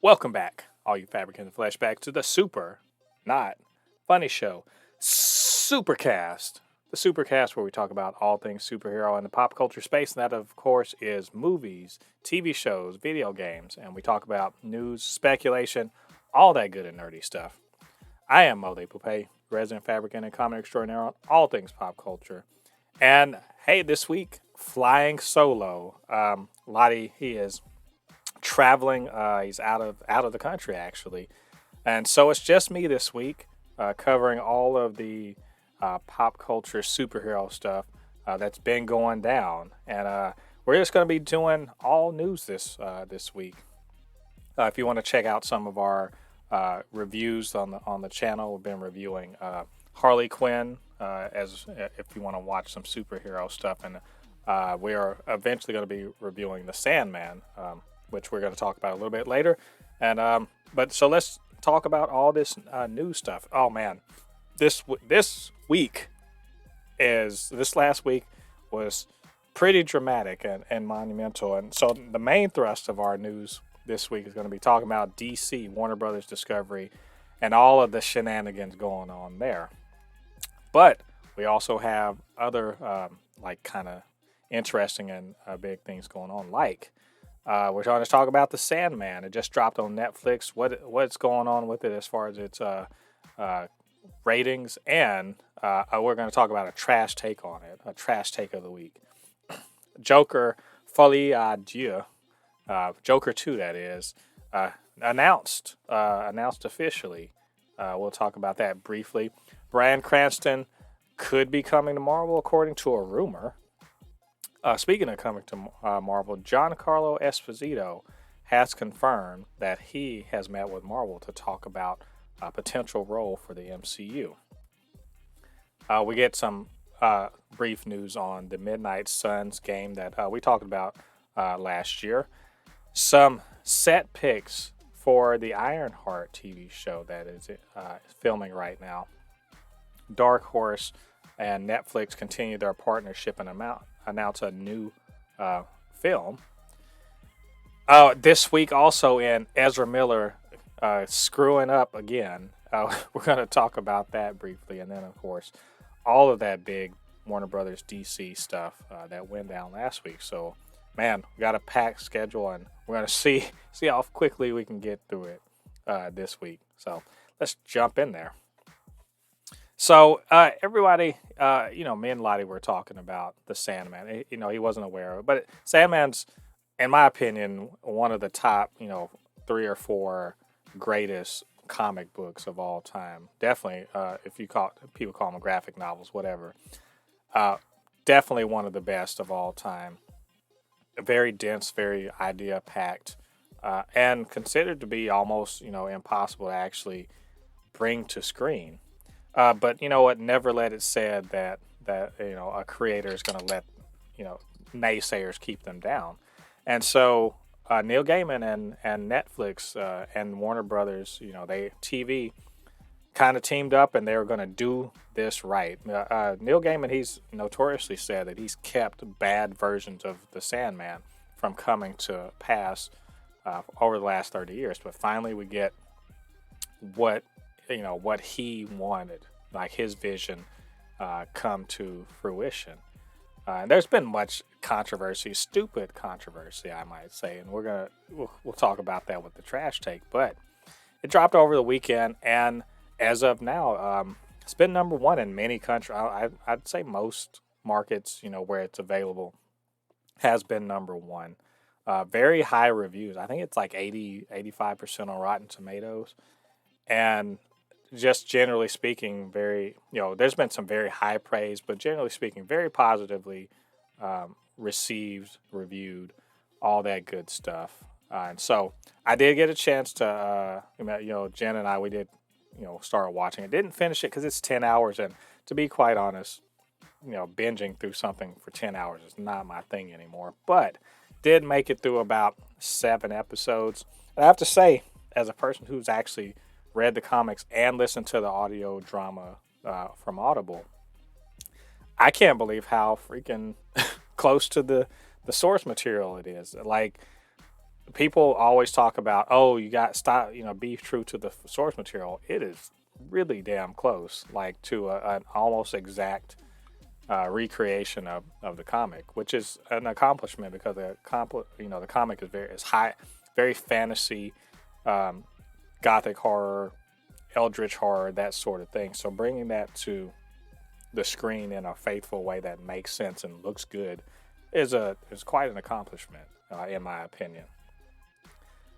Welcome back, all you Fabricans and Fleshbags, to the super, not funny show, Supercast. The Supercast, where we talk about all things superhero in the pop culture space, and that, of course, is movies, TV shows, video games, and we talk about news, speculation, all that good and nerdy stuff. I am Mole Poupée, resident fabricant and comic extraordinaire on all things pop culture. And hey, this week, flying solo. Ladi, he is traveling. He's out of the country actually, and so it's just me this week, covering all of the pop culture superhero stuff that's been going down, and we're just going to be doing all news this week. If you want to check out some of our reviews on the channel, we've been reviewing Harley Quinn, as if you want to watch some superhero stuff, and we are eventually going to be reviewing the Sandman, which we're going to talk about a little bit later. And so let's talk about all this new stuff. Oh man, this last week was pretty dramatic and monumental. And so the main thrust of our news this week is going to be talking about DC, Warner Brothers Discovery, and all of the shenanigans going on there. But we also have other kind of interesting and big things going on, like we're going to talk about the Sandman. It just dropped on Netflix. What's going on with it as far as its ratings, and we're going to talk about a trash take on it, a trash take of the week. Joker Folie à Deux, Joker 2, that is, announced officially. We'll talk about that briefly. Bryan Cranston could be coming to Marvel, according to a rumor. Speaking of coming to Marvel, Giancarlo Esposito has confirmed that he has met with Marvel to talk about a potential role for the MCU. We get some brief news on the Midnight Suns game that we talked about last year. Some set picks for the Ironheart TV show that is filming right now. Dark Horse and Netflix continue their partnership and announce a new film. This week also in Ezra Miller screwing up again. We're going to talk about that briefly. And then, of course, all of that big Warner Brothers DC stuff that went down last week. So, man, we got a packed schedule, and we're going to see how quickly we can get through it this week. So let's jump in there. So everybody, me and Ladi were talking about the Sandman. He wasn't aware of it, but Sandman's, in my opinion, one of the top, 3 or 4 greatest comic books of all time. Definitely, if people call them graphic novels, whatever. Definitely one of the best of all time. Very dense, very idea packed, and considered to be almost, impossible to actually bring to screen. But you know what? Never let it said that a creator is going to let naysayers keep them down. And so Neil Gaiman and Netflix and Warner Brothers, they TV kind of teamed up, and they were going to do this right. Neil Gaiman, he's notoriously said that he's kept bad versions of the Sandman from coming to pass over the last 30 years. But finally, we get what he wanted, like his vision, come to fruition. And there's been much controversy, stupid controversy, I might say, and we'll talk about that with the trash take. But it dropped over the weekend, and as of now, it's been number 1 in many countries. I'd say most markets, where it's available, has been number 1. Very high reviews. I think it's like 85% on Rotten Tomatoes. And just generally speaking, very, there's been some very high praise, but generally speaking, very positively received, reviewed, all that good stuff. And so I did get a chance to, Jen and I, we did, start watching it. Didn't finish it because it's 10 hours. And to be quite honest, binging through something for 10 hours is not my thing anymore. But did make it through about 7 episodes. And I have to say, as a person who's actually read the comics and listened to the audio drama from Audible, I can't believe how freaking close to the source material it is. Like, people always talk about, oh, you got stop, be true to the source material. It is really damn close, like to an almost exact recreation of the comic, which is an accomplishment because the comic is high, very fantasy, um, gothic horror, eldritch horror, that sort of thing. So bringing that to the screen in a faithful way that makes sense and looks good is quite an accomplishment, in my opinion.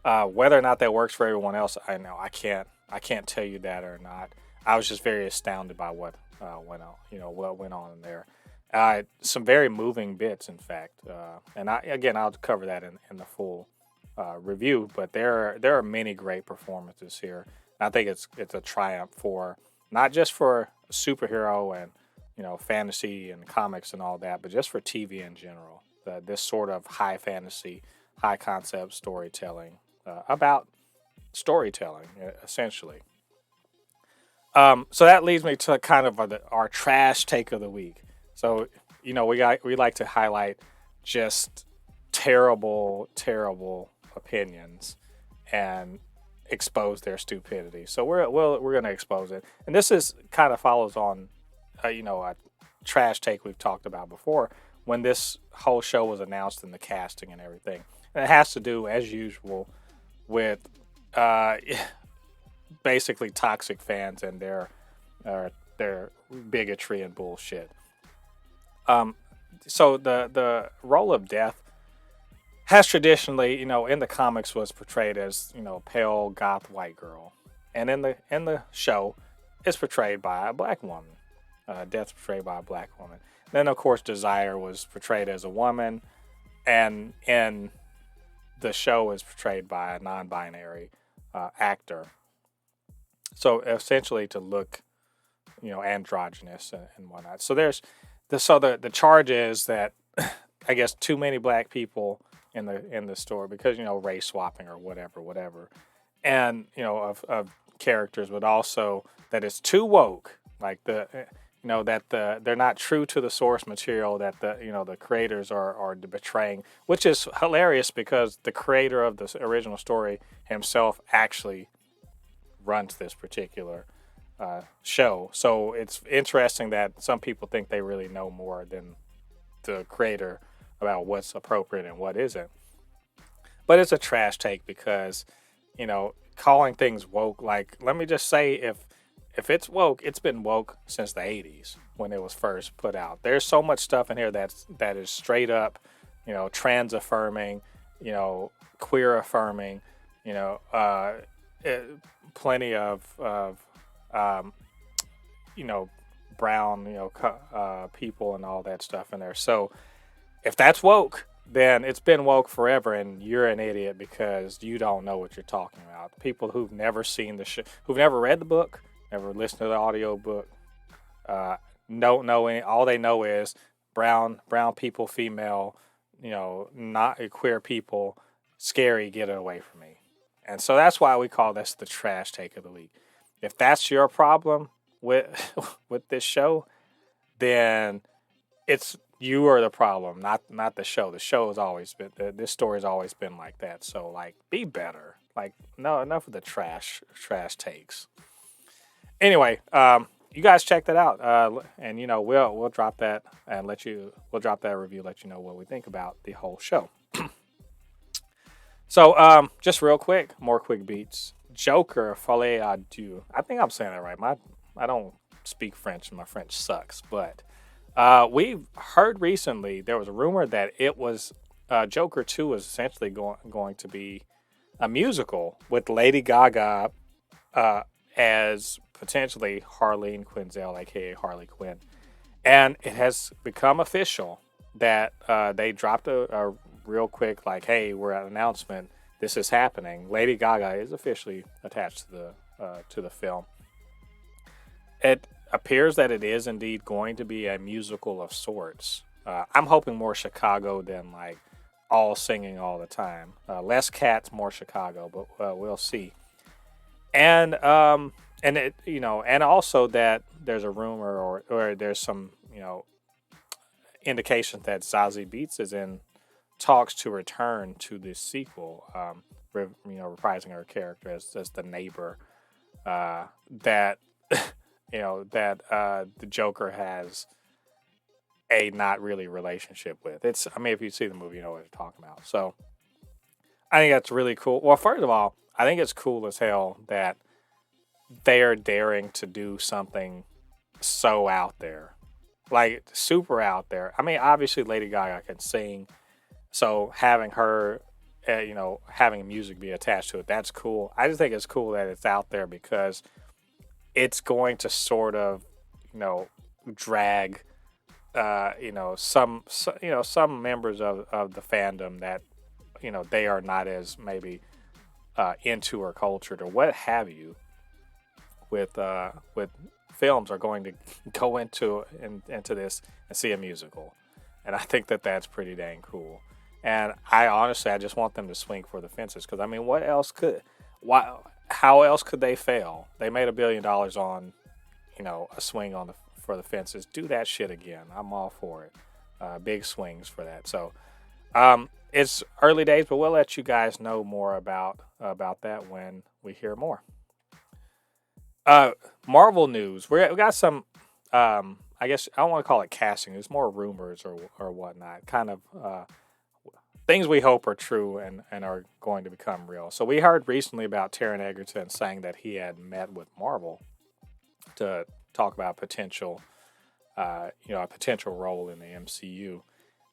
Whether or not that works for everyone else, I can't tell you that or not. I was just very astounded by what went on, what went on in there. Some very moving bits, in fact, and I'll cover that in the full review. But there are many great performances here. I think it's a triumph for not just for superhero and fantasy and comics and all that, but just for TV in general. This sort of high fantasy, high concept storytelling about storytelling, essentially. So that leads me to kind of our trash take of the week. So we like to highlight just terrible, terrible opinions and expose their stupidity. So we're going to expose it, and this is kind of follows on, a trash take we've talked about before when this whole show was announced and the casting and everything. And it has to do, as usual, with uh, basically toxic fans and their bigotry and bullshit. So the role of Death has traditionally, in the comics was portrayed as, pale goth white girl, and in the show, it's portrayed by a black woman. Death portrayed by a black woman. Then of course Desire was portrayed as a woman, and in the show is portrayed by a non-binary actor. So essentially to look, androgynous and whatnot. So the charge is that I guess too many black people in the store because race swapping or whatever, and of characters, but also that it's too woke, like they're not true to the source material that the creators are betraying, which is hilarious because the creator of the original story himself actually runs this particular show. So it's interesting that some people think they really know more than the creator about what's appropriate and what isn't. But it's a trash take because, calling things woke, like, let me just say, if it's woke, it's been woke since the 80s when it was first put out. There's so much stuff in here that is straight up, trans affirming, queer affirming, plenty of brown, people and all that stuff in there. So if that's woke, then it's been woke forever, and you're an idiot because you don't know what you're talking about. People who've never seen the show, who've never read the book, never listened to the audio book, don't know any. All they know is brown people, female, not queer people, scary. Get it away from me. And so that's why we call this the trash take of the week. If that's your problem with with this show, then it's you are the problem, not the show. The show has always been this story has always been like that. So like, be better. Like, no, enough of the trash takes. Anyway, you guys check that out, and we'll drop that and we'll drop that review, let you know what we think about the whole show. So just real quick, more quick beats. Joker, Folie à Deux. I think I'm saying that right. I don't speak French, and my French sucks. But we've heard recently there was a rumor that it was Joker 2 is essentially going to be a musical with Lady Gaga as potentially Harleen Quinzel, aka Harley Quinn, and it has become official that they dropped a real quick, like, hey, we're at an announcement. This is happening. Lady Gaga is officially attached to the film. It appears that it is indeed going to be a musical of sorts. I'm hoping more Chicago than like all singing all the time. Less cats, more Chicago, but we'll see. And it, and also that there's a rumor or there's some indication that Zazie Beetz is in talks to return to this sequel, reprising her character as the neighbor that the Joker has a not really relationship with. If you see the movie, you know what I'm talking about. So I think that's really cool. Well, first of all, I think it's cool as hell that they are daring to do something so out there, like super out there. I mean, obviously Lady Gaga can sing, so having her, having music be attached to it, that's cool. I just think it's cool that it's out there because it's going to sort of, drag, some members of the fandom that, they are not as maybe into or cultured or what have you with films are going to go into this and see a musical. And I think that that's pretty dang cool. And I just want them to swing for the fences because I mean, how else could they fail? They made $1 billion on, a swing for the fences. Do that shit again. I'm all for it. Big swings for that. So, it's early days, but we'll let you guys know more about that when we hear more. Marvel news. We got some. I guess I don't want to call it casting. It's more rumors or whatnot. Kind of things we hope are true and are going to become real. So we heard recently about Taron Egerton saying that he had met with Marvel to talk about a potential role in the MCU.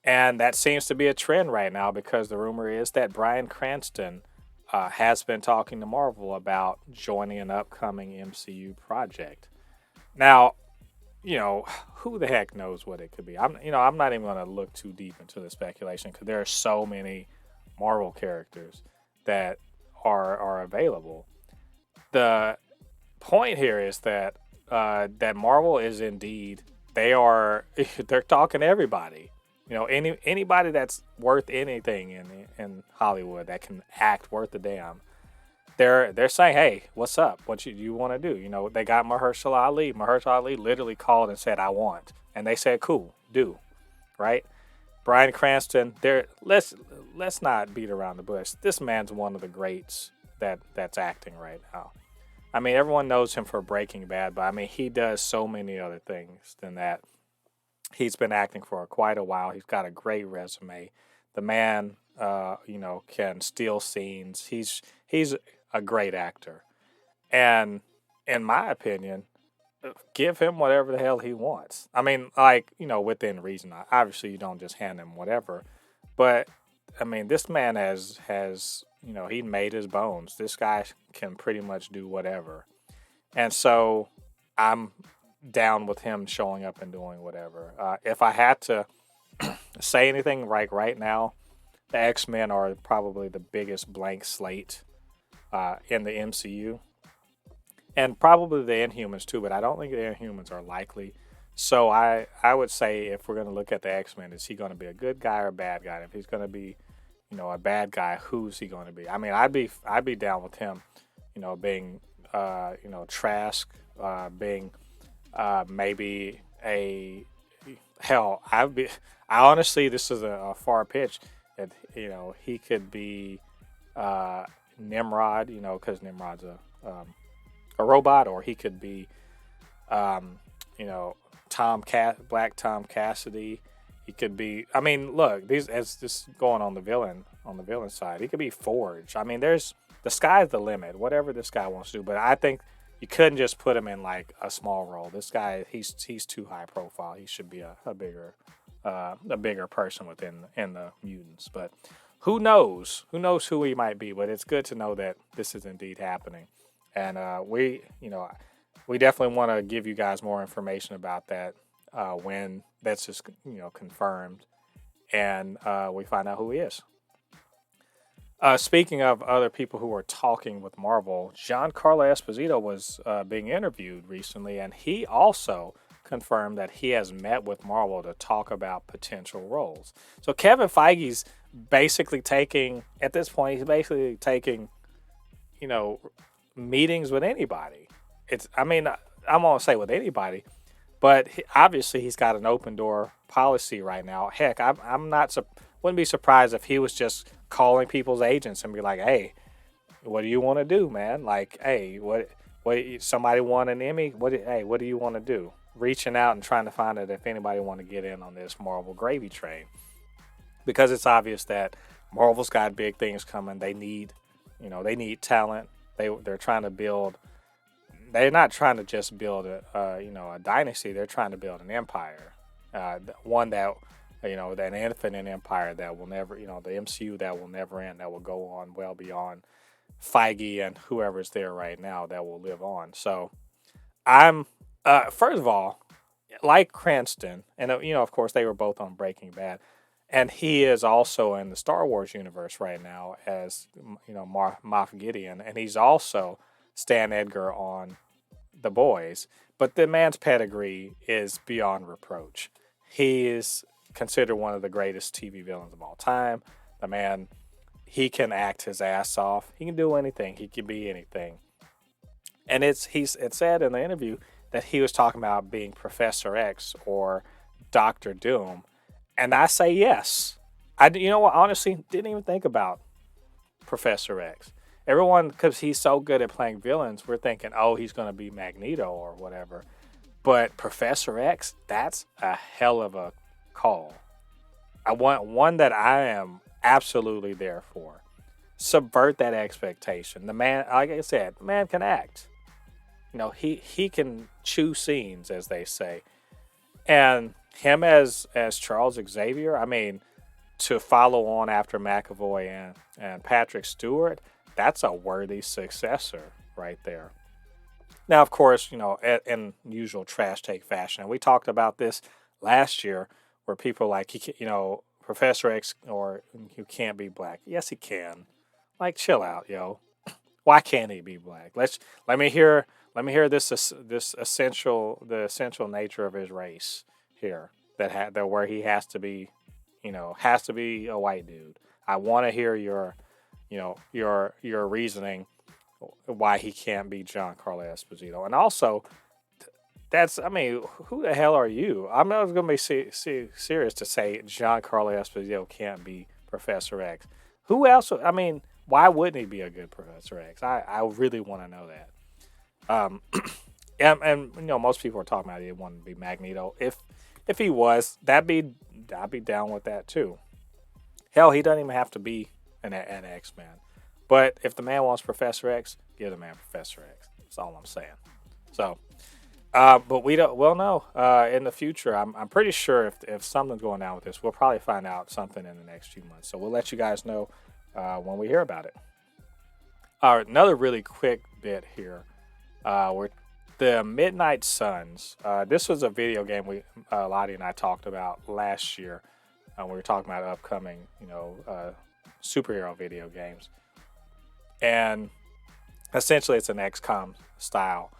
And that seems to be a trend right now because the rumor is that Bryan Cranston has been talking to Marvel about joining an upcoming MCU project. Now, who the heck knows what it could be? I'm not even going to look too deep into the speculation because there are so many Marvel characters that are available. The point here is that that Marvel is indeed they're talking to everybody. Anybody that's worth anything in Hollywood that can act worth a damn. They're saying, hey, what's up? What you want to do? They got Mahershala Ali. Mahershala Ali literally called and said, I want. And they said, cool, do. Right? Bryan Cranston, let's not beat around the bush. This man's one of the greats that's acting right now. I mean, everyone knows him for Breaking Bad, but I mean, he does so many other things than that. He's been acting for quite a while. He's got a great resume. The man, can steal scenes. He's a great actor. And in my opinion, give him whatever the hell he wants. I mean, within reason. Obviously, you don't just hand him whatever. But, I mean, this man has he made his bones. This guy can pretty much do whatever. And so I'm down with him showing up and doing whatever. If I had to say anything right now, the X-Men are probably the biggest blank slate in the MCU. And probably the Inhumans too, but I don't think the Inhumans are likely. So I would say if we're going to look at the X-Men, is he going to be a good guy or a bad guy? If he's going to be, a bad guy, who's he going to be? I mean, I'd be down with him, being, Trask, being maybe a hell. I honestly, this is a far pitch. That he could be Nimrod, because Nimrod's a robot, or he could be, Black Tom Cassidy. He could be. I mean, look, as this going on the villain side, he could be Forge. I mean, the sky's the limit. Whatever this guy wants to do, but I think you couldn't just put him in like a small role. This guy, he's too high profile. He should be a bigger person in the mutants. But who knows? Who knows who he might be? But it's good to know that this is indeed happening. And we definitely want to give you guys more information about that when that's just confirmed and we find out who he is. Speaking of other people who are talking with Marvel, Giancarlo Esposito was being interviewed recently, and he also confirmed that he has met with Marvel to talk about potential roles. So Kevin Feige's basically taking meetings with anybody. I'm gonna say with anybody, but obviously he's got an open door policy right now. Heck, I'm not wouldn't be surprised if he was just calling people's agents and be like, "Hey, what do you want to do, man? Like, hey, what somebody won an Emmy? What do you want to do?" Reaching out and trying to find out if anybody want to get in on this Marvel gravy train, because it's obvious that Marvel's got big things coming. They need, they need talent. They're trying to build. They're not trying to just build a dynasty. They're trying to build an empire, one that, an infinite empire that will never, the MCU that will never end, that will go on well beyond Feige and whoever's there right now, that will live on. So I'm, first of all, like Cranston, and of course they were both on Breaking Bad, and he is also in the Star Wars universe right now as Moff Gideon, and he's also Stan Edgar on The Boys. But the man's pedigree is beyond reproach. He is considered one of the greatest TV villains of all time. The man, he can act his ass off. He can do anything. He can be anything. And it said in the interview that he was talking about being Professor X or Doctor Doom. And I say yes. Honestly, didn't even think about Professor X. Everyone, because he's so good at playing villains, we're thinking, oh, he's going to be Magneto or whatever. But Professor X, that's a hell of a call. I want one that I am absolutely there for. Subvert that expectation. The man, like I said, the man can act. He can chew scenes, as they say. And him as Charles Xavier, I mean, to follow on after McAvoy and Patrick Stewart, that's a worthy successor right there. Now, of course, in usual trash take fashion, we talked about this last year, where people like, Professor X, or you can't be black. Yes, he can. Like, chill out, yo. Why can't he be black? Let me hear the essential nature of his race here. That where he has to be a white dude. I want to hear your reasoning why he can't be Giancarlo Esposito. And also, who the hell are you? I'm not going to be serious to say Giancarlo Esposito can't be Professor X. Who else? Why wouldn't he be a good Professor X? I really want to know that. And most people are talking about he wanted to be Magneto. If he was, I'd be down with that too. Hell, he doesn't even have to be an X-Man. But if the man wants Professor X, give the man Professor X. That's all I'm saying. So, but we'll know in the future. I'm pretty sure if something's going on with this, we'll probably find out something in the next few months. So we'll let you guys know when we hear about it. Another really quick bit here. We're the Midnight Suns. This was a video game Ladi and I talked about last year. We were talking about upcoming, superhero video games. And essentially it's an XCOM style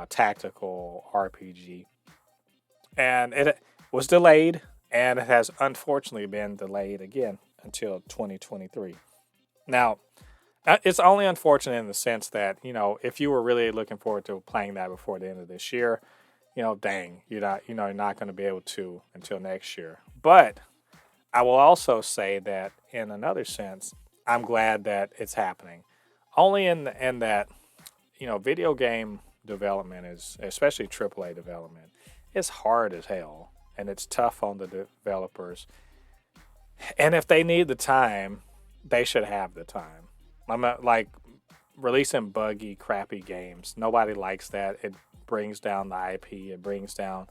tactical RPG. And it was delayed, and it has unfortunately been delayed again until 2023. Now, it's only unfortunate in the sense that, if you were really looking forward to playing that before the end of this year, dang, you're not going to be able to until next year. But I will also say that in another sense, I'm glad that it's happening. Only in that, video game development is, especially AAA development, it's hard as hell, and it's tough on the developers. And if they need the time, they should have the time. I'm not like releasing buggy, crappy games. Nobody likes that. It brings down the IP. It brings down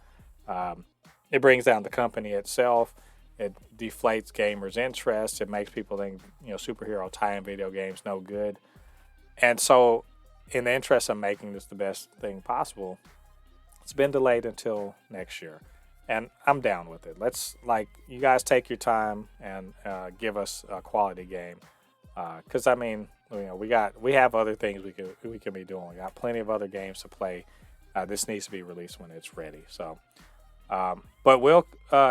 the company itself. It deflates gamers' interest. It makes people think, superhero tie-in video games no good. And so, in the interest of making this the best thing possible, it's been delayed until next year. And I'm down with it. You guys take your time and give us a quality game. Because we have other things we can be doing. We got plenty of other games to play. This needs to be released when it's ready. So, but we'll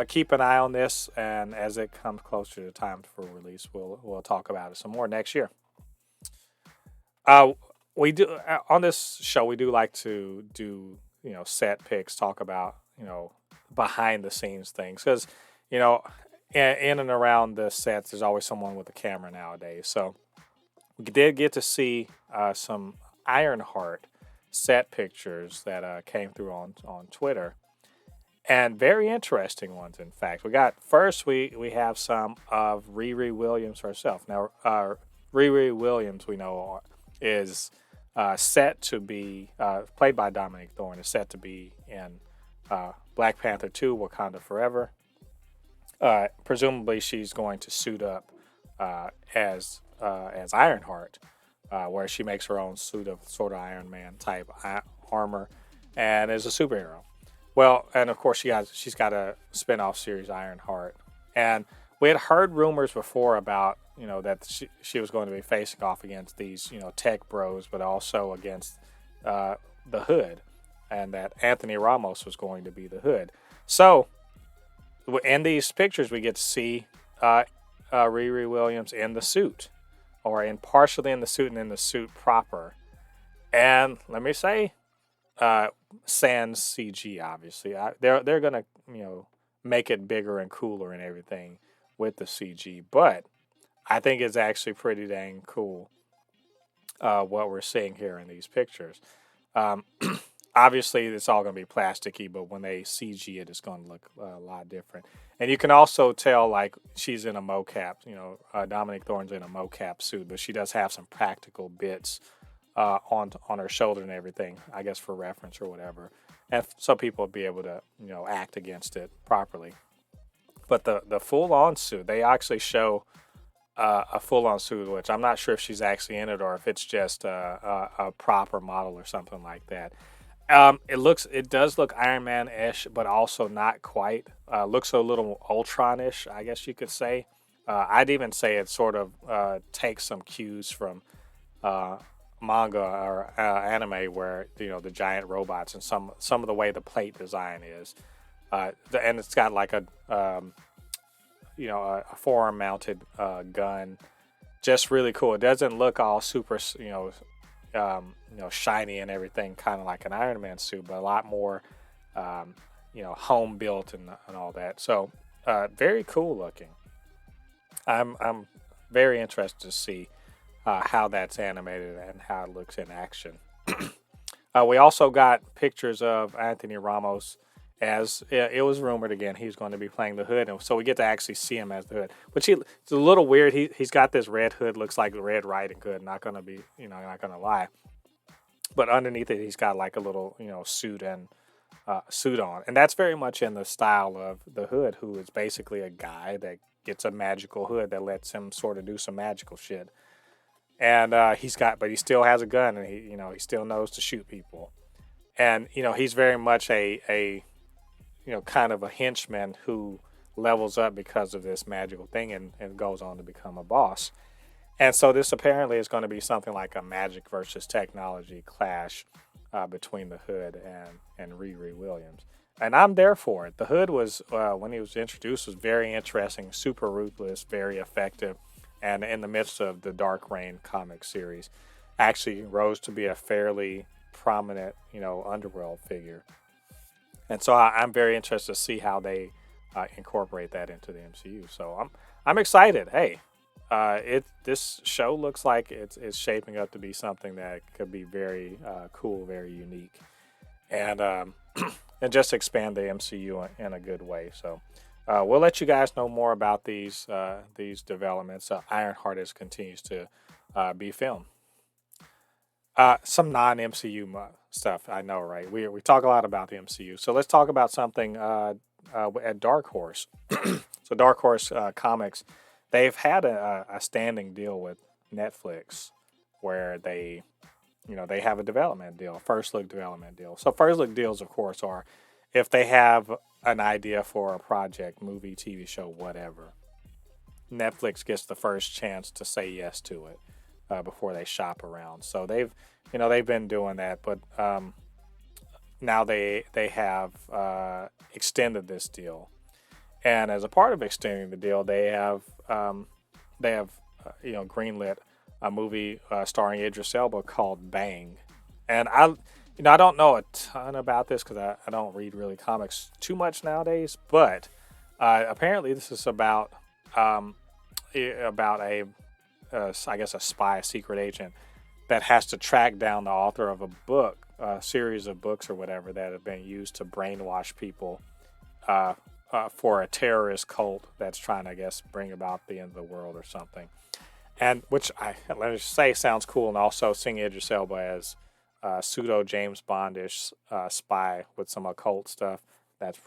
keep an eye on this, and as it comes closer to time for release, we'll talk about it some more next year. We do on this show. We do like to do set picks, talk about behind the scenes things, because in and around the sets, there's always someone with a camera nowadays. So we did get to see some Ironheart set pictures that came through on Twitter, and very interesting ones. In fact, we have some of Riri Williams herself. Now, Riri Williams, we know, is set to be played by Dominic Thorne, is set to be in Black Panther 2: Wakanda Forever. Presumably, she's going to suit up as Ironheart, where she makes her own suit of sort of Iron Man type armor, and is a superhero. Well, and of course she's got a spin-off series, Ironheart, and we had heard rumors before about that she was going to be facing off against these tech bros, but also against the Hood, and that Anthony Ramos was going to be the Hood. So in these pictures, we get to see Riri Williams in the suit, or partially in the suit and in the suit proper. And let me say, sans CG, obviously, they're gonna make it bigger and cooler and everything with the CG, but I think it's actually pretty dang cool what we're seeing here in these pictures. Obviously, it's all going to be plasticky, but when they CG it, it's going to look a lot different. And you can also tell, like, she's in a mocap. Dominic Thorne's in a mocap suit, but she does have some practical bits on her shoulder and everything, I guess for reference or whatever. And so people will be able to, act against it properly. But the full-on suit, they actually show a full-on suit, which I'm not sure if she's actually in it or if it's just a proper model or something like that. It does look Iron Man-ish, but also not quite. Looks a little Ultron-ish, I guess you could say. I'd even say it sort of takes some cues from manga or anime, where the giant robots and some of the way the plate design is, and it's got like a forearm-mounted gun, just really cool. It doesn't look all super shiny and everything, kind of like an Iron Man suit, but a lot more, home built and all that. So, very cool looking. I'm very interested to see how that's animated and how it looks in action. We also got pictures of Anthony Ramos, as it was rumored again he's going to be playing the Hood, and so we get to actually see him as the Hood. Which it's a little weird. He's got this red hood, looks like Red Riding Hood. Not gonna be, not gonna lie. But underneath it, he's got like a little, suit and suit on, and that's very much in the style of the Hood, who is basically a guy that gets a magical hood that lets him sort of do some magical shit. And but he still has a gun, and he still knows to shoot people. And he's very much a kind of a henchman who levels up because of this magical thing and goes on to become a boss. And so this apparently is going to be something like a magic versus technology clash between the Hood and Riri Williams. And I'm there for it. The Hood was, when he was introduced, was very interesting, super ruthless, very effective, and in the midst of the Dark Reign comic series, actually rose to be a fairly prominent, underworld figure. And so I'm very interested to see how they incorporate that into the MCU. So I'm excited. Hey, this show looks like it's shaping up to be something that could be very cool, very unique, and and just expand the MCU in a good way. So we'll let you guys know more about these developments. Ironheart continues to be filmed. Some non-MCU stuff, I know, right? We talk a lot about the MCU, so let's talk about something at Dark Horse. So Dark Horse Comics, they've had a standing deal with Netflix where they have a development deal, first look development deal. So first look deals, of course, are if they have an idea for a project, movie, TV show, whatever, Netflix gets the first chance to say yes to it before they shop around. So they've been doing that, but now they have extended this deal, and as a part of extending the deal, they have greenlit a movie starring Idris Elba called Bang. And I don't know a ton about this because I don't read really comics too much nowadays, but Apparently, this is um, about I guess, a spy, a secret agent that has to track down the author of a book, a series of books or whatever that have been used to brainwash people uh, for a terrorist cult that's trying to, I guess, bring about the end of the world or something. And which let me just say sounds cool, and also seeing Idris Elba as pseudo James Bondish spy with some occult stuff. That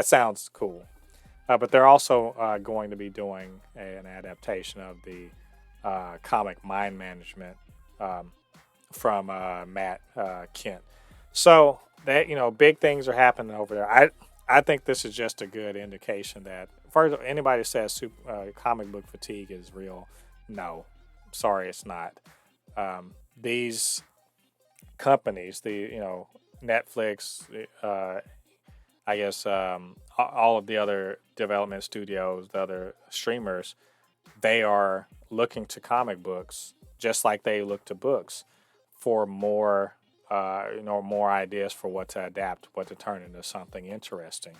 sounds cool. But they're also going to be doing an adaptation of the comic Mind Management um, from Matt Kent. So that big things are happening over there. I think this is just a good indication that first anybody says comic book fatigue is real. No, sorry, it's not. These companies, the Netflix, I guess all of the other development studios, the other streamers, they are looking to comic books just like they look to books for more, more ideas for what to adapt, what to turn into something interesting.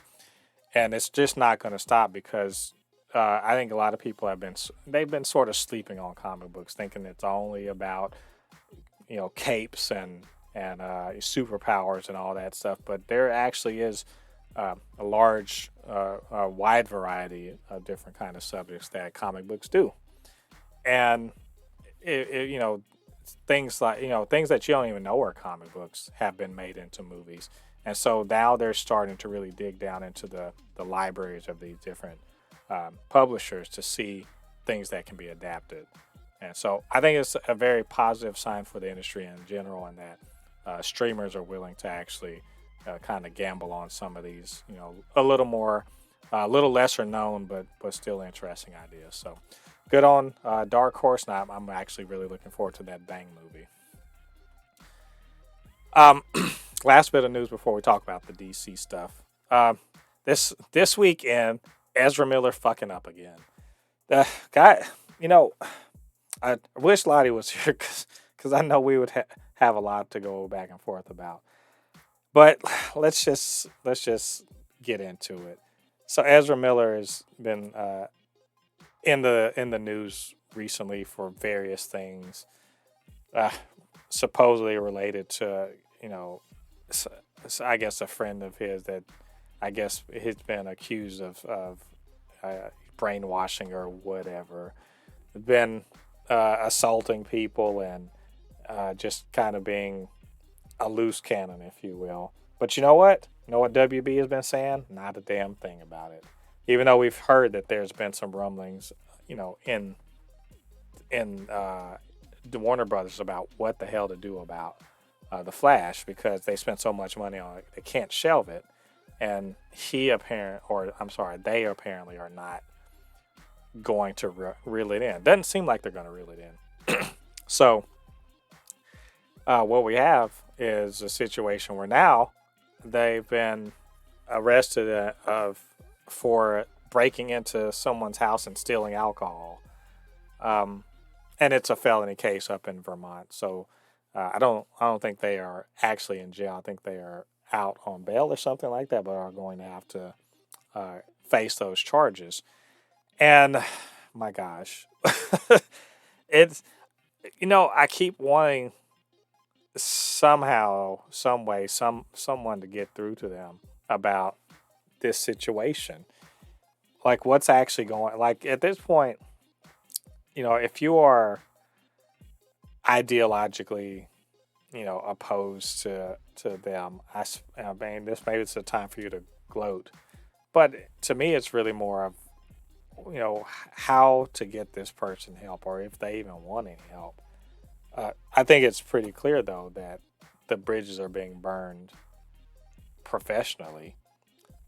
And it's just not going to stop because I think a lot of people they've been sort of sleeping on comic books, thinking it's only about capes and superpowers and all that stuff. But there actually is a large, wide variety of different kind of subjects that comic books do, and things like things that you don't even know are comic books have been made into movies, and so now they're starting to really dig down into the libraries of these different publishers to see things that can be adapted. And so I think it's a very positive sign for the industry in general, and that streamers are willing to actually kind of gamble on some of these, a little more, a little lesser known, but still interesting ideas. So good on Dark Horse. Now I'm actually really looking forward to that Bang movie. Um, Last bit of news before we talk about the DC stuff. This weekend, Ezra Miller fucking up again. The guy, I wish Ladi was here because I know we would have a lot to go back and forth about. But let's just get into it. So Ezra Miller has been in the news recently for various things, uh, supposedly related to I guess a friend of his that I guess he's been accused of brainwashing or whatever, been assaulting people and just kind of being a loose cannon, if you will. But you know what? You know what WB has been saying? Not a damn thing about it. Even though we've heard that there's been some rumblings, in the Warner Brothers about what the hell to do about the Flash because they spent so much money on it, they can't shelve it. And they apparently are not going to reel it in. Doesn't seem like they're going to reel it in. So what we have is a situation where now they've been arrested for breaking into someone's house and stealing alcohol, and it's a felony case up in Vermont. So I don't think they are actually in jail. I think they are out on bail or something like that, but are going to have to face those charges. And my gosh, it's I keep wanting somehow, some way, someone to get through to them about this situation. Like what's actually going. Like at this point, if you are ideologically, opposed to them, I mean, maybe it's a time for you to gloat. But to me, it's really more of how to get this person help, or if they even want any help. I think it's pretty clear, though, that the bridges are being burned professionally.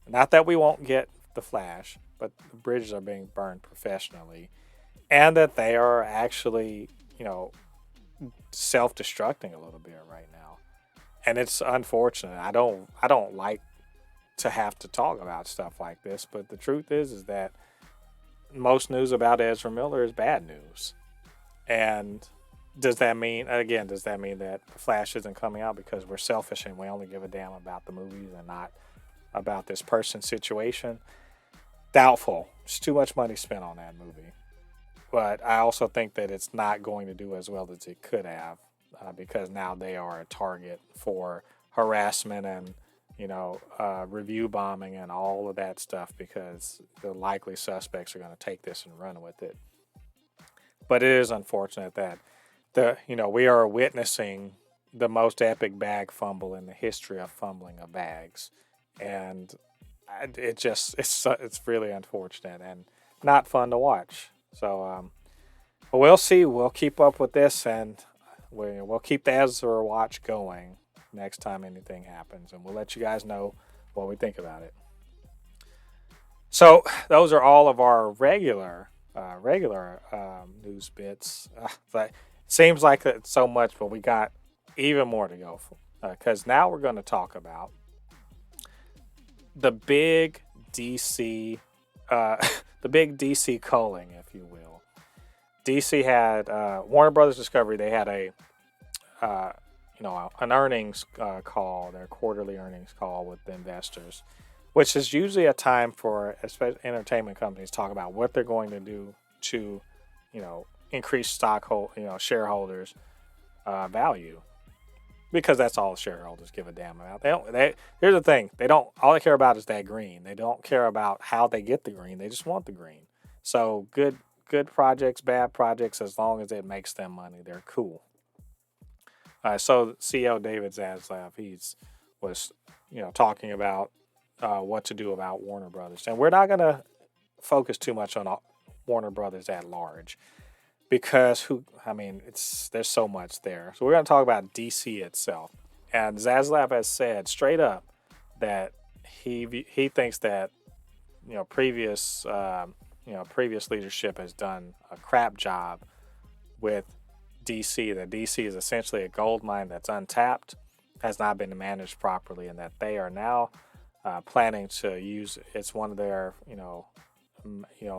Not that we won't get the Flash, but the bridges are being burned professionally, and that they are actually, self-destructing a little bit right now. And it's unfortunate. I don't like to have to talk about stuff like this, but the truth is that most news about Ezra Miller is bad news. And does that mean that Flash isn't coming out because we're selfish and we only give a damn about the movies and not about this person's situation? Doubtful. It's too much money spent on that movie. But I also think that it's not going to do as well as it could have because now they are a target for harassment and review bombing and all of that stuff because the likely suspects are going to take this and run with it. But it is unfortunate that we are witnessing the most epic bag fumble in the history of fumbling of bags, and it's really unfortunate and not fun to watch. So but we'll see. We'll keep up with this, and we'll keep the Ezra watch going next time anything happens, and we'll let you guys know what we think about it. So those are all of our regular news bits. But seems like it's so much, but we got even more to go because now we're going to talk about the big DC, the big DC culling, if you will. DC had Warner Brothers Discovery. They had an earnings call, their quarterly earnings call with the investors, which is usually a time for especially entertainment companies to talk about what they're going to do to, increase shareholders' value, because that's all shareholders give a damn about. Here's the thing: all they care about is that green. They don't care about how they get the green. They just want the green. So good projects, bad projects, as long as it makes them money, they're cool. So CEO David Zaslav, was talking about what to do about Warner Brothers, and we're not going to focus too much on Warner Brothers at large because there's so much there. So we're going to talk about DC itself, and Zaslav has said straight up that he thinks that previous leadership has done a crap job with DC, that DC is essentially a gold mine that's untapped, has not been managed properly, and that they are now planning to use it's one of their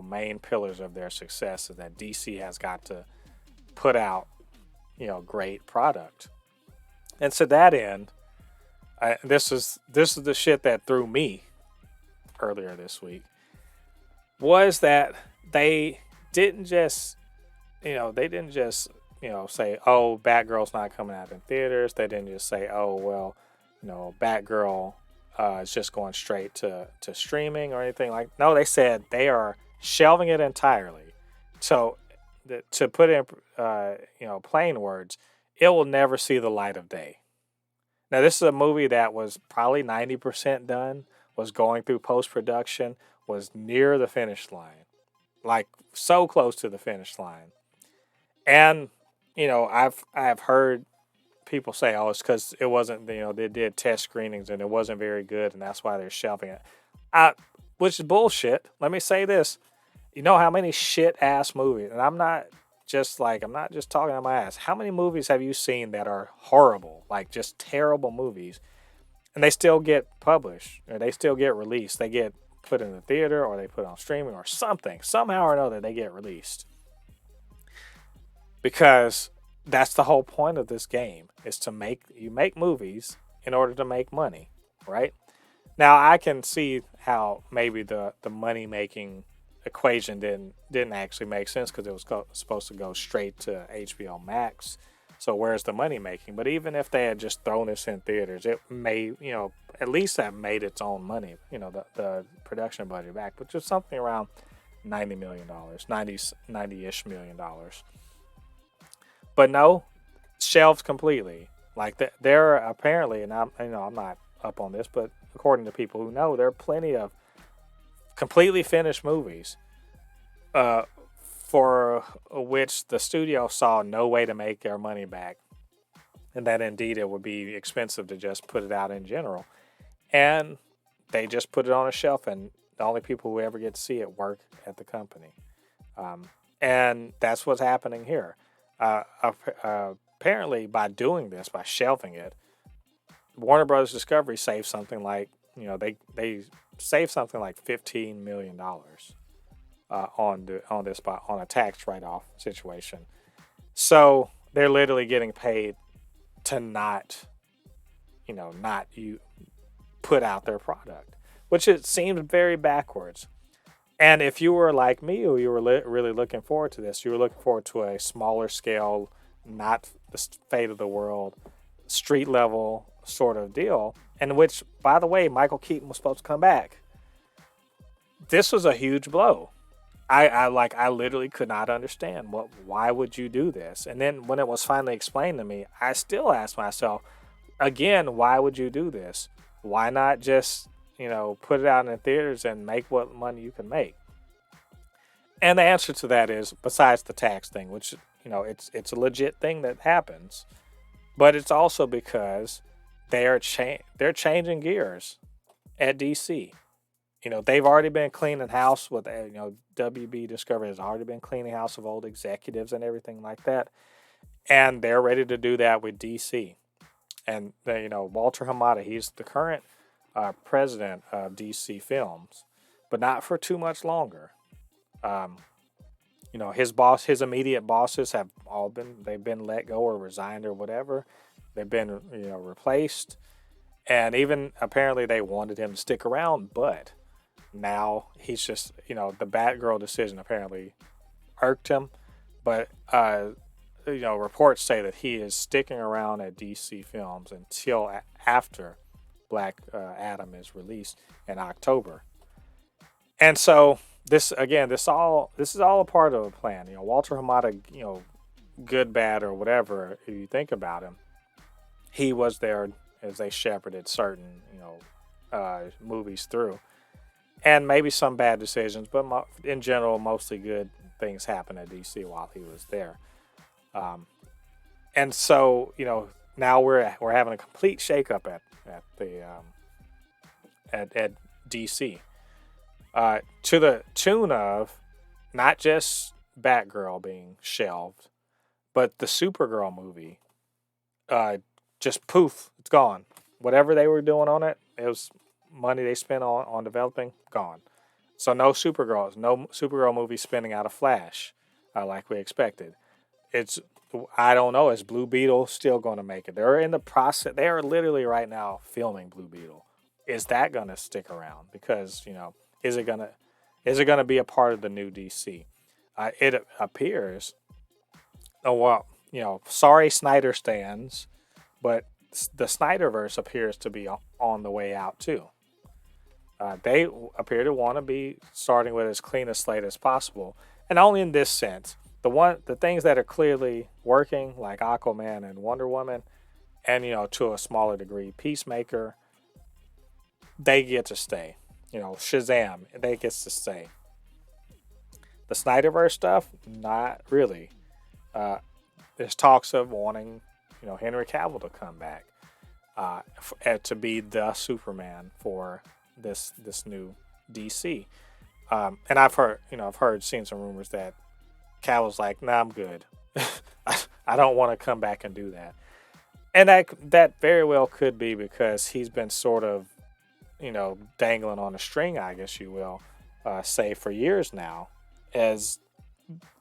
main pillars of their success is that DC has got to put out great product. And to that end, this is the shit that threw me earlier this week, was that they didn't just say, oh, Batgirl's not coming out in theaters. They didn't just say, oh, well, Batgirl is just going straight to streaming or anything like. No, they said they are shelving it entirely. So to put it in plain words, it will never see the light of day. Now, this is a movie that was probably 90% done, was going through post-production, was near the finish line, like so close to the finish line. And, I've heard people say, oh, it's because it wasn't, they did test screenings and it wasn't very good and that's why they're shelving it. Which is bullshit. Let me say this. You know how many shit-ass movies, and I'm not just talking on my ass. How many movies have you seen that are horrible, like just terrible movies, and they still get published, or they still get released? They get put in the theater, or they put on streaming, or something. Somehow or another, they get released. Because that's the whole point of this game, is to make movies in order to make money, right? Now, I can see how maybe the money-making equation didn't actually make sense because it was supposed to go straight to HBO Max. So where's the money making? But even if they had just thrown this in theaters, it may, at least have made its own money, the production budget back, which is something around $90 million, 90-ish million dollars. But no, shelved completely. Like there are apparently, and I'm not up on this, but according to people who know, there are plenty of completely finished movies for which the studio saw no way to make their money back, and that indeed it would be expensive to just put it out in general, and they just put it on a shelf, and the only people who ever get to see it work at the company, and that's what's happening here. Apparently, by doing this, by shelving it, Warner Brothers Discovery saved something like they saved something like $15 million on a tax write-off situation. So they're literally getting paid to not put out their product, which it seems very backwards. And if you were like me, or you were really looking forward to this, you were looking forward to a smaller scale, not the fate of the world, street level sort of deal, in which, by the way, Michael Keaton was supposed to come back. This was a huge blow. I literally could not understand why would you do this? And then when it was finally explained to me, I still asked myself again, why would you do this? Why not just, put it out in the theaters and make what money you can make? And the answer to that is, besides the tax thing, which, it's a legit thing that happens, but it's also because they're changing gears at DC. They've already been cleaning house with, WB Discovery has already been cleaning house of old executives and everything like that. And they're ready to do that with DC. And, Walter Hamada, he's the current president of DC Films, but not for too much longer. His immediate bosses they've been let go or resigned or whatever. They've been, replaced. And even apparently they wanted him to stick around, but now he's just, the Batgirl decision apparently irked him. But, reports say that he is sticking around at DC Films until after Black Adam is released in October. And so this is all a part of a plan. Walter Hamada, good, bad, or whatever, if you think about him, he was there as they shepherded certain, movies through. And maybe some bad decisions, but in general, mostly good things happened at DC while he was there. And so, now we're having a complete shakeup at DC. To the tune of not just Batgirl being shelved, but the Supergirl movie, just poof, it's gone. Whatever they were doing on it, it was money they spent on developing, gone. So no Supergirl movie spinning out of Flash, like we expected. I don't know, is Blue Beetle still going to make it? They're in the process. They are literally right now filming Blue Beetle. Is that going to stick around? Because, is it going to be a part of the new DC? It appears. Oh well, sorry Snyder stands, but the Snyderverse appears to be on the way out too. They appear to want to be starting with as clean a slate as possible, and only in this sense. The things that are clearly working, like Aquaman and Wonder Woman, and to a smaller degree Peacemaker, they get to stay. Shazam, they gets to stay. The Snyderverse stuff, not really. There's talks of wanting, Henry Cavill to come back to be the Superman for this new DC. And I've seen some rumors that Cavill's like, nah, I'm good. I don't want to come back and do that. And that very well could be because he's been sort of, dangling on a string, I guess you will, say for years now, as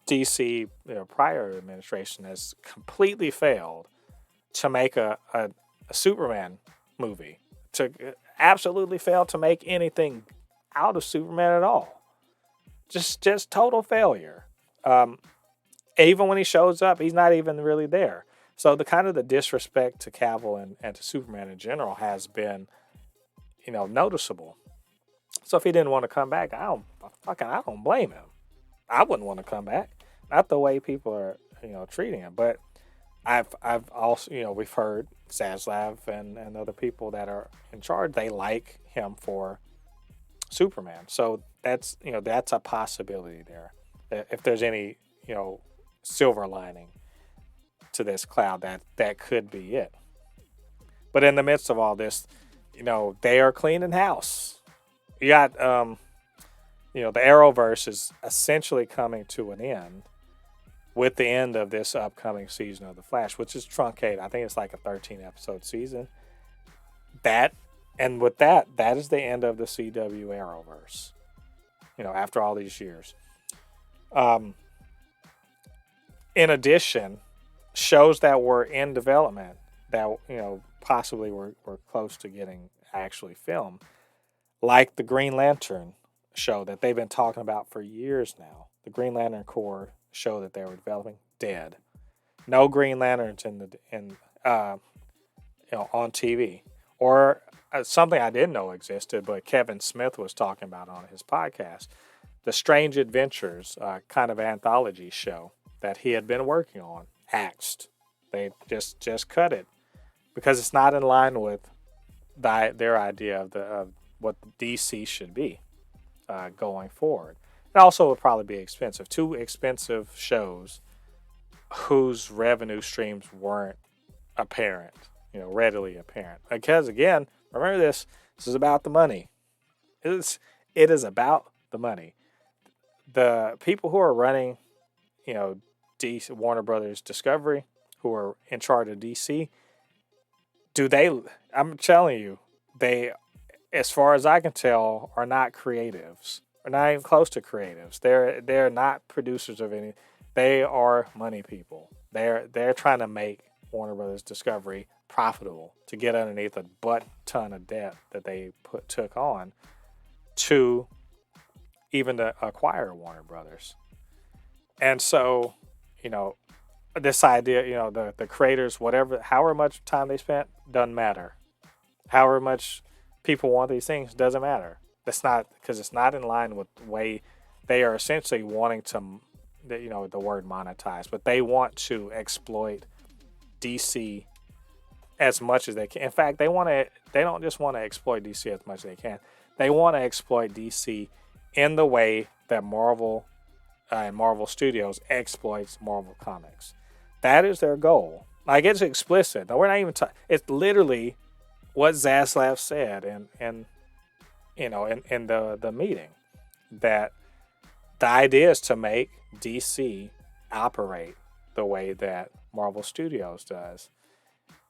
DC, prior administration has completely failed to make a Superman movie, to absolutely fail to make anything out of Superman at all. Just total failure. Even when he shows up, he's not even really there. So the disrespect to Cavill and to Superman in general has been, noticeable. So if he didn't want to come back, I don't blame him. I wouldn't want to come back. Not the way people are, treating him. But I've also, we've heard Zaslav and other people that are in charge, they like him for Superman. So that's a possibility there. If there's any, silver lining to this cloud, that could be it. But in the midst of all this, they are cleaning house. You got, the Arrowverse is essentially coming to an end with the end of this upcoming season of The Flash, which is truncated. I think it's like a 13-episode season. And with that is the end of the CW Arrowverse, after all these years. In addition, shows that were in development that, possibly were close to getting actually filmed, like the Green Lantern show that they've been talking about for years now. The Green Lantern Corps show that they were developing, dead. No Green Lanterns on TV. Or something I didn't know existed, but Kevin Smith was talking about on his podcast, the Strange Adventures kind of anthology show that he had been working on, axed. They just cut it because it's not in line with their idea of what DC should be going forward. It also would probably be expensive. Two expensive shows whose revenue streams weren't apparent, readily apparent. Because again, remember this is about the money. It is about the money. The people who are running, DC, Warner Brothers Discovery, who are in charge of DC, I'm telling you, they, as far as I can tell, are not creatives. Are not even close to creatives. They're not producers of any. They are money people. They're trying to make Warner Brothers Discovery profitable to get underneath a butt ton of debt that they took on to even to acquire Warner Brothers. And so, this idea, the creators, however much time they spent, doesn't matter. However much people want these things, doesn't matter. That's not, because it's not in line with the way they are essentially wanting to, the word monetize, but they want to exploit DC as much as they can. In fact, they don't just want to exploit DC as much as they can. They want to exploit DC in the way that Marvel and Marvel Studios exploits Marvel Comics. That is their goal. Like, it's explicit. No, we're not even talking. It's literally what Zaslav said in the meeting, that the idea is to make DC operate the way that Marvel Studios does.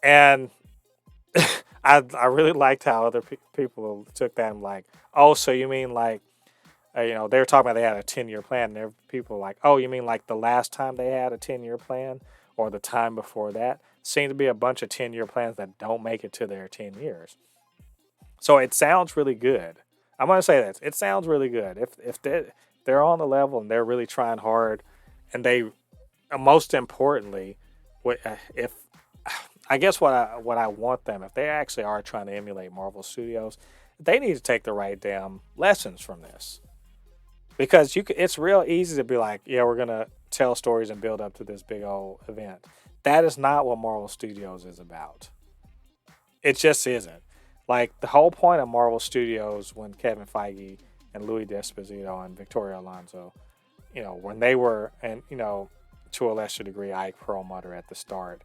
And I really liked how other people took that and like, oh, so you mean like, they were talking about they had a 10-year plan, and there were people like, oh, you mean like the last time they had a 10-year plan or the time before that? Seemed to be a bunch of 10-year plans that don't make it to their 10 years. So it sounds really good. I'm going to say this. It sounds really good. If they're on the level and they're really trying hard, and they, most importantly, if I guess what I want them, if they actually are trying to emulate Marvel Studios, they need to take the right damn lessons from this. Because it's real easy to be like, yeah, we're going to tell stories and build up to this big old event. That is not what Marvel Studios is about. It just isn't. Like, the whole point of Marvel Studios, when Kevin Feige and Louis D'Esposito and Victoria Alonso, when they were, and, to a lesser degree, Ike Perlmutter at the start,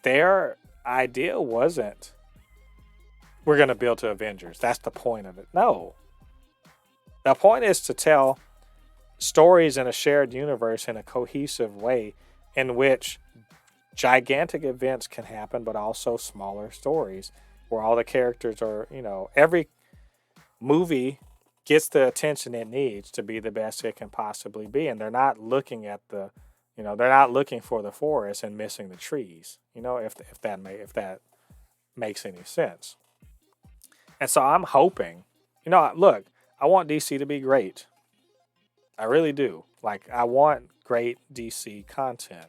their idea wasn't, we're going to build to Avengers. That's the point of it. No. The point is to tell stories in a shared universe in a cohesive way in which gigantic events can happen, but also smaller stories where all the characters are, every movie gets the attention it needs to be the best it can possibly be. And they're not looking at they're not looking for the forest and missing the trees, if that makes any sense. And so I'm hoping, look, I want DC to be great. I really do. Like, I want great DC content.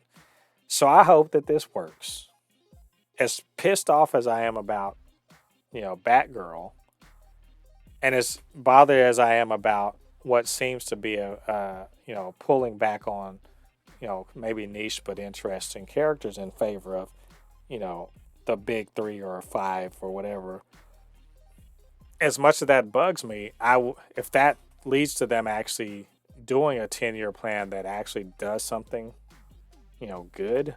So I hope that this works. As pissed off as I am about, Batgirl, and as bothered as I am about what seems to be pulling back on, maybe niche but interesting characters in favor of, the big 3 or 5 or whatever. As much as that bugs me, if that leads to them actually doing a 10-year plan that actually does something, good,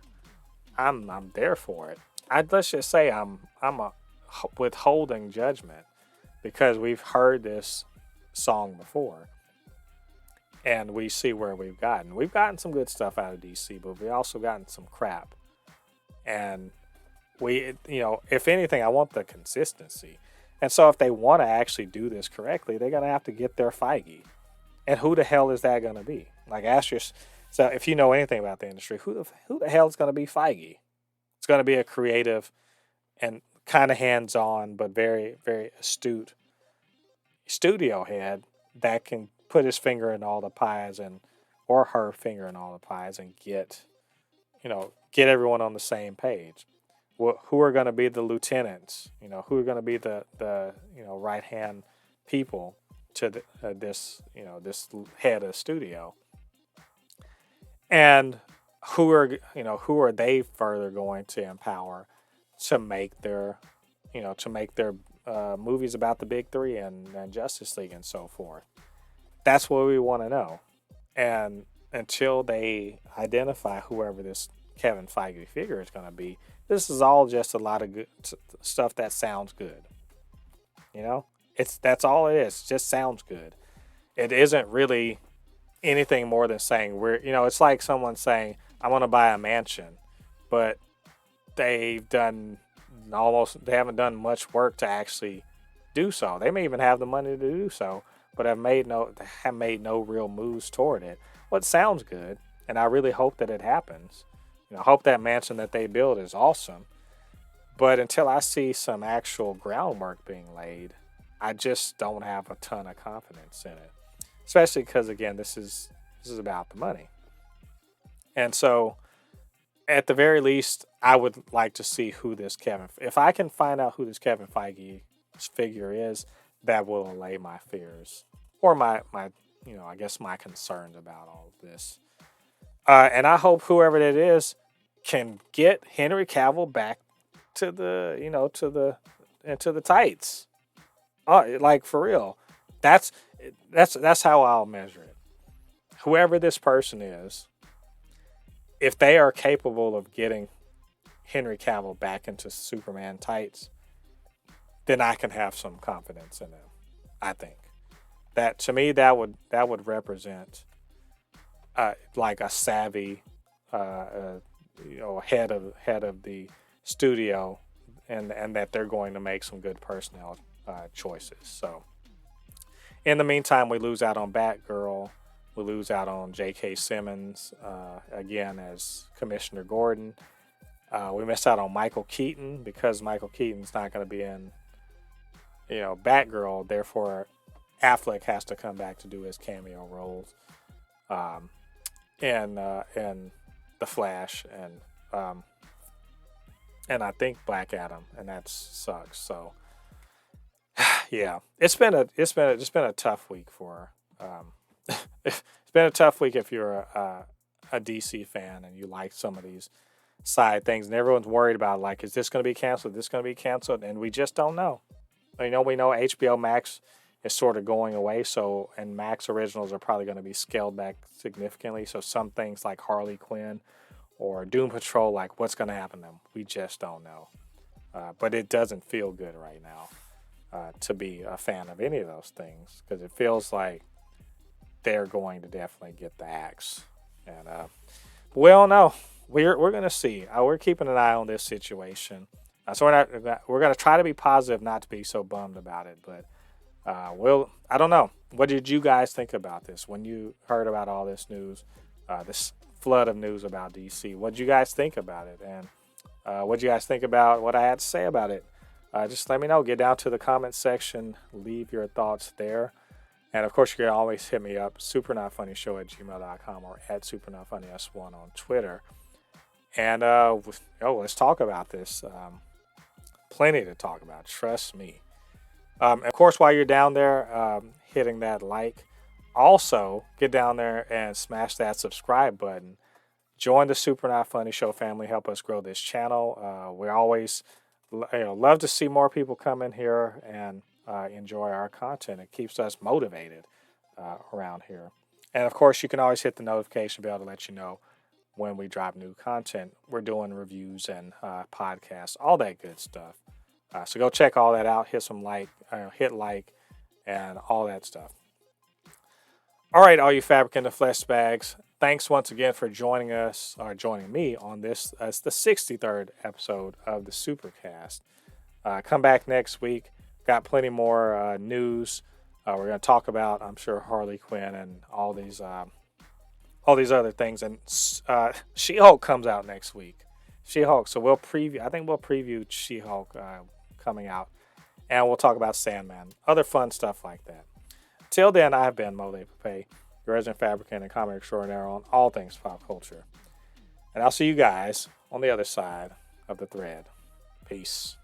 I'm there for it. Let's just say I'm withholding judgment because we've heard this song before, and we see where we've gotten. We've gotten some good stuff out of DC, but we've also gotten some crap. And if anything, I want the consistency. And so if they want to actually do this correctly, they're going to have to get their Feige. And who the hell is that going to be? Like, so if you know anything about the industry, who the hell is going to be Feige? It's going to be a creative and kind of hands-on, but very, very astute, studio head that can put his finger in all the pies or her finger in all the pies and get everyone on the same page. Who are going to be the lieutenants? Who are going to be the right hand people to this head of studio, and who are they further going to empower to make their movies about the big three and Justice League and so forth. That's what we want to know. And until they identify whoever this Kevin Feige figure is going to be, this is all just a lot of good stuff that sounds good. That's all it is. It just sounds good. It isn't really anything more than saying it's like someone saying, I want to buy a mansion, but they haven't done much work to actually do so. They may even have the money to do so, but have made no real moves toward it. Well, it sounds good, and I really hope that it happens. I hope that mansion that they build is awesome. But until I see some actual groundwork being laid, I just don't have a ton of confidence in it. Especially because, again, this is about the money. And so, at the very least, I would like to see if I can find out who this Kevin Feige figure is, that will allay my fears or my I guess my concerns about all of this. And I hope whoever that is can get Henry Cavill back to the tights. Like for real. That's how I'll measure it. Whoever this person is, if they are capable of getting Henry Cavill back into Superman tights, then I can have some confidence in them. I think that, to me, that would represent like a savvy head of the studio, and that they're going to make some good personnel choices. So in the meantime, we lose out on Batgirl. We lose out on J.K. Simmons again as Commissioner Gordon. We miss out on Michael Keaton because Michael Keaton's not going to be in Batgirl. Therefore, Affleck has to come back to do his cameo roles in The Flash and I think Black Adam, and that sucks. So yeah, it's been a tough week for. It's been a tough week if you're a DC fan and you like some of these side things, and everyone's worried about, like, is this going to be canceled? Is this going to be canceled? And we just don't know. We know HBO Max is sort of going away, and Max originals are probably going to be scaled back significantly. So some things like Harley Quinn or Doom Patrol, like, what's going to happen to them? We just don't know. But it doesn't feel good right now to be a fan of any of those things, because it feels like they're going to definitely get the axe. And we don't know. We're going to see. We're keeping an eye on this situation. So we're going to try to be positive, not to be so bummed about it. But I don't know. What did you guys think about this when you heard about all this news, this flood of news about DC? What did you guys think about it? And what did you guys think about what I had to say about it? Just let me know. Get down to the comment section. Leave your thoughts there. And, of course, you can always hit me up, supernotfunnyshow@gmail.com or @supernotfunnys1 on Twitter. And, let's talk about this. Plenty to talk about. Trust me. Of course, while you're down there hitting that like, also get down there and smash that subscribe button. Join the Super Not Funny Show family. Help us grow this channel. We always love to see more people come in here and enjoy our content. It keeps us motivated around here. And, of course, you can always hit the notification bell to let you know when we drop new content. We're doing reviews and podcasts, all that good stuff. So go check all that out. Hit like, and all that stuff. All right, all you Fabricants and Fleshbags, thanks once again for joining me on this. It's the 63rd episode of the Supercast. Come back next week. Got plenty more news. We're going to talk about, I'm sure, Harley Quinn and all these other things. And She-Hulk comes out next week. She-Hulk. So we'll preview. I think we'll preview She-Hulk coming out and we'll talk about Sandman, other fun stuff like that. Till then, I have been Mole Pape, your resident fabricant and comic extraordinaire on all things pop culture. And I'll see you guys on the other side of the thread. Peace.